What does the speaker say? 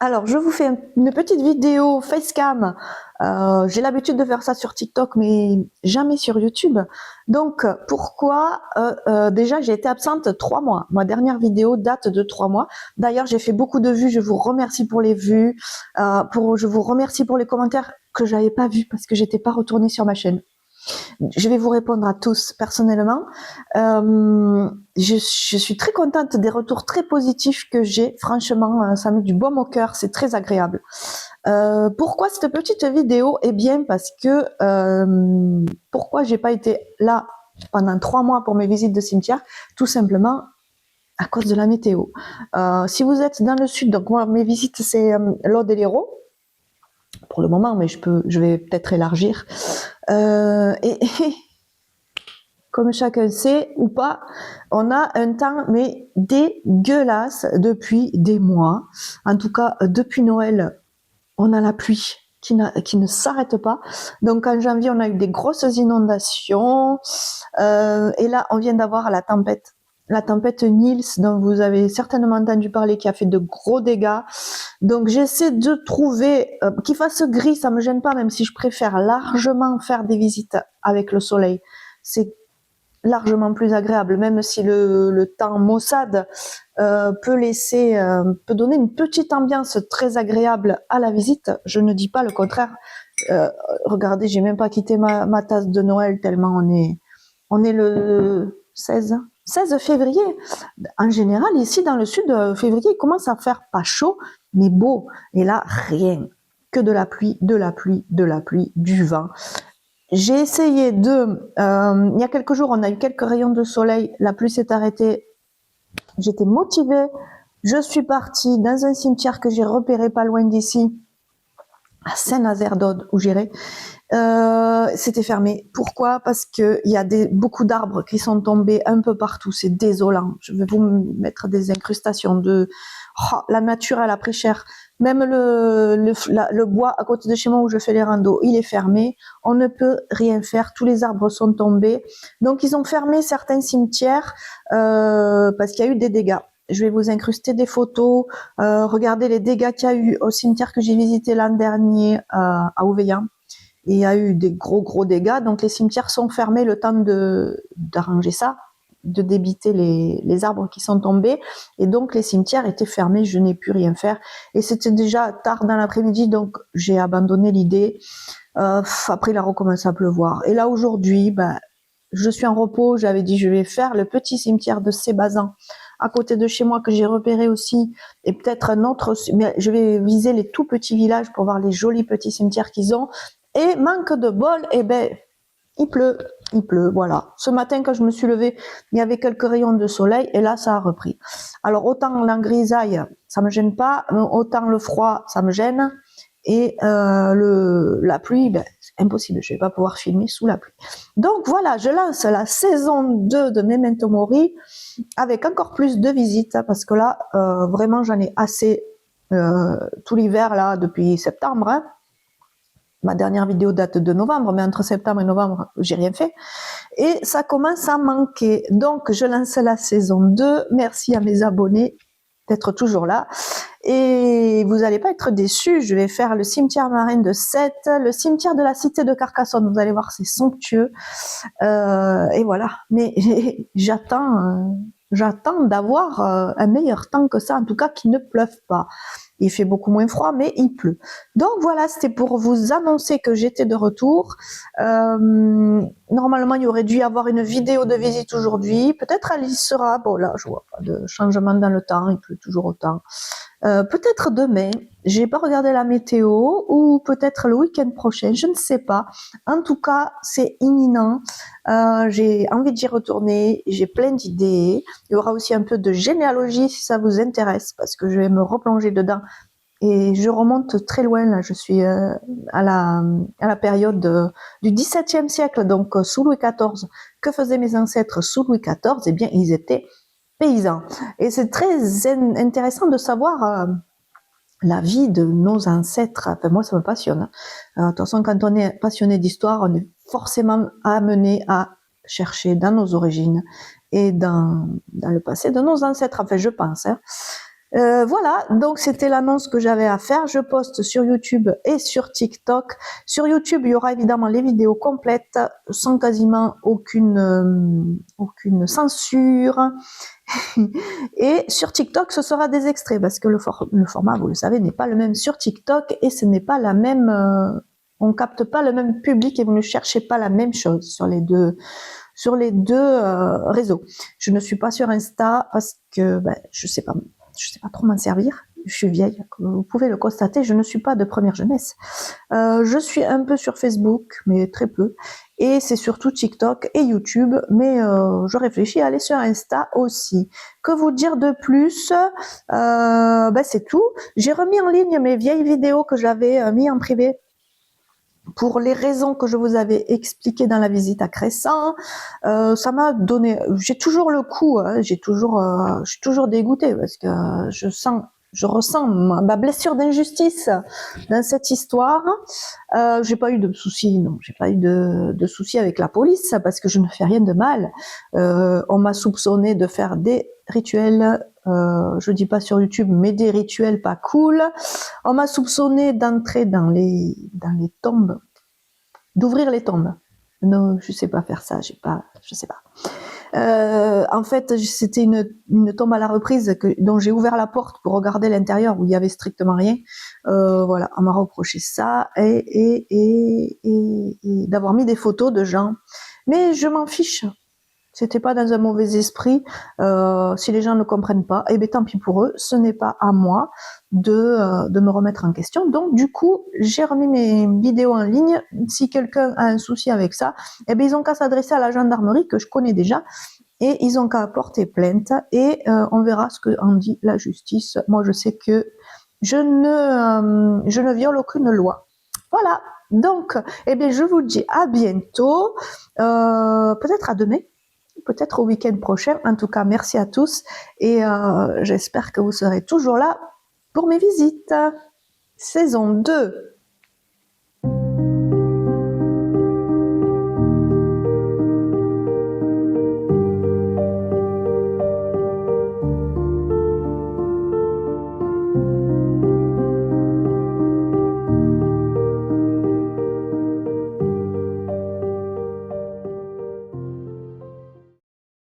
Alors, je vous fais une petite vidéo facecam. J'ai l'habitude de faire ça sur TikTok, mais jamais sur YouTube. Donc, pourquoi déjà, j'ai été absente 3 mois. Ma dernière vidéo date de 3 mois. D'ailleurs, j'ai fait beaucoup de vues. Je vous remercie pour les vues. Je vous remercie pour les commentaires que j'avais pas vus parce que j'étais pas retournée sur ma chaîne. Je vais vous répondre à tous personnellement. Je suis très contente des retours très positifs que j'ai. Franchement, ça met du baume au cœur, c'est très agréable. Pourquoi cette petite vidéo? Eh bien, parce que pourquoi j'ai pas été là pendant 3 mois pour mes visites de cimetière? Tout simplement à cause de la météo. Si vous êtes dans le sud, donc moi, mes visites, c'est l'Aude et l'Hérault pour le moment, mais je vais peut-être élargir. Et comme chacun sait ou pas, on a un temps mais dégueulasse depuis des mois. En tout cas, depuis Noël, on a la pluie qui ne s'arrête pas. Donc en janvier, on a eu des grosses inondations. Et là, on vient d'avoir la tempête. La tempête Niels, dont vous avez certainement entendu parler, qui a fait de gros dégâts. Donc j'essaie de trouver, qu'il fasse gris, ça me gêne pas, même si je préfère largement faire des visites avec le soleil. C'est largement plus agréable, même si le temps maussade peut donner une petite ambiance très agréable à la visite. Je ne dis pas le contraire. Regardez, j'ai même pas quitté ma tasse de Noël tellement on est le 16 février. En général, ici dans le sud, février, il commence à faire pas chaud, mais beau. Et là, rien. Que de la pluie, de la pluie, de la pluie, du vent. J'ai essayé il y a quelques jours, on a eu quelques rayons de soleil, la pluie s'est arrêtée, j'étais motivée, je suis partie dans un cimetière que j'ai repéré pas loin d'ici, à Saint-Nazaire d'Aude, où j'irai. C'était fermé. Pourquoi? Parce que il y a beaucoup d'arbres qui sont tombés un peu partout. C'est désolant. Je vais vous mettre des incrustations la nature, elle a pris cher. Même le bois à côté de chez moi où je fais les randos, il est fermé. On ne peut rien faire. Tous les arbres sont tombés. Donc, ils ont fermé certains cimetières parce qu'il y a eu des dégâts. Je vais vous incruster des photos. Regardez les dégâts qu'il y a eu au cimetière que j'ai visité l'an dernier à Ouveillan. Il y a eu des gros dégâts. Donc, les cimetières sont fermés le temps d'arranger ça, de débiter les arbres qui sont tombés. Et donc, les cimetières étaient fermés. Je n'ai pu rien faire. Et c'était déjà tard dans l'après-midi, donc j'ai abandonné l'idée. Après, il a recommencé à pleuvoir. Et là, aujourd'hui, je suis en repos. J'avais dit, je vais faire le petit cimetière de Sébazan à côté de chez moi que j'ai repéré aussi, et peut-être un autre, mais je vais viser les tout petits villages pour voir les jolis petits cimetières qu'ils ont. Et manque de bol, il pleut, voilà. Ce matin, quand je me suis levée, il y avait quelques rayons de soleil, et là, ça a repris. Alors, autant la grisaille, ça me gêne pas, autant le froid, ça me gêne, et la pluie, c'est impossible, je vais pas pouvoir filmer sous la pluie. Donc voilà, je lance la saison 2 de Memento Mori, avec encore plus de visites, parce que là, vraiment, j'en ai assez tout l'hiver, là, depuis septembre, hein. Ma dernière vidéo date de novembre, mais entre septembre et novembre, j'ai rien fait. Et ça commence à manquer. Donc, je lance la saison 2. Merci à mes abonnés d'être toujours là. Et vous n'allez pas être déçus. Je vais faire le cimetière marin de Sète, le cimetière de la cité de Carcassonne. Vous allez voir, c'est somptueux. Et voilà. Mais j'attends d'avoir un meilleur temps que ça. En tout cas, qu'il ne pleuve pas. Il fait beaucoup moins froid, mais il pleut. Donc voilà, c'était pour vous annoncer que j'étais de retour. Normalement, il y aurait dû y avoir une vidéo de visite aujourd'hui. Peut-être elle y sera. Bon, là, je vois pas de changement dans le temps. Il pleut toujours autant. Peut-être demain. J'ai pas regardé la météo, ou peut-être le week-end prochain. Je ne sais pas. En tout cas, c'est imminent. J'ai envie d'y retourner. J'ai plein d'idées. Il y aura aussi un peu de généalogie si ça vous intéresse, parce que je vais me replonger dedans. Et je remonte très loin, là. Je suis à la période du XVIIe siècle, donc sous Louis XIV. Que faisaient mes ancêtres sous Louis XIV? Eh bien, ils étaient paysans. Et c'est très intéressant de savoir la vie de nos ancêtres. Enfin, moi, ça me passionne. De toute façon, quand on est passionné d'histoire, on est forcément amené à chercher dans nos origines et dans le passé de nos ancêtres. Enfin, je pense, hein. Voilà, donc c'était l'annonce que j'avais à faire. Je poste sur YouTube et sur TikTok. Sur YouTube, il y aura évidemment les vidéos complètes, sans quasiment aucune censure. Et sur TikTok, ce sera des extraits, parce que le format, vous le savez, n'est pas le même sur TikTok, et ce n'est pas la même... on capte pas le même public, et vous ne cherchez pas la même chose sur les deux réseaux. Je ne suis pas sur Insta parce que je sais pas trop m'en servir. Je suis vieille, comme vous pouvez le constater, je ne suis pas de première jeunesse. Je suis un peu sur Facebook, mais très peu. Et c'est surtout TikTok et YouTube, mais je réfléchis à aller sur Insta aussi. Que vous dire de plus? C'est tout. J'ai remis en ligne mes vieilles vidéos que j'avais mis en privé, pour les raisons que je vous avais expliquées dans la visite à Cressan. Ça m'a donné, j'ai toujours le coup, hein, je suis toujours dégoûtée parce que je ressens ma blessure d'injustice dans cette histoire. J'ai pas eu de soucis, non, j'ai pas eu de soucis avec la police parce que je ne fais rien de mal. On m'a soupçonné de faire des rituels, je dis pas sur YouTube, mais des rituels pas cool. On m'a soupçonné d'entrer dans les tombes, d'ouvrir les tombes. Non, je sais pas faire ça, je sais pas. En fait, c'était une tombe à la reprise dont j'ai ouvert la porte pour regarder l'intérieur où il y avait strictement rien. Voilà, on m'a reproché ça et d'avoir mis des photos de gens. Mais je m'en fiche. C'était pas dans un mauvais esprit. Si les gens ne comprennent pas, eh bien tant pis pour eux. Ce n'est pas à moi de me remettre en question. Donc du coup, j'ai remis mes vidéos en ligne. Si quelqu'un a un souci avec ça, eh bien ils ont qu'à s'adresser à la gendarmerie que je connais déjà et ils ont qu'à porter plainte et on verra ce que en dit la justice. Moi, je sais que je ne viole aucune loi. Voilà. Donc, eh bien, je vous dis à bientôt. Peut-être à demain. Peut-être au week-end prochain. En tout cas, merci à tous et j'espère que vous serez toujours là pour mes visites. Saison 2.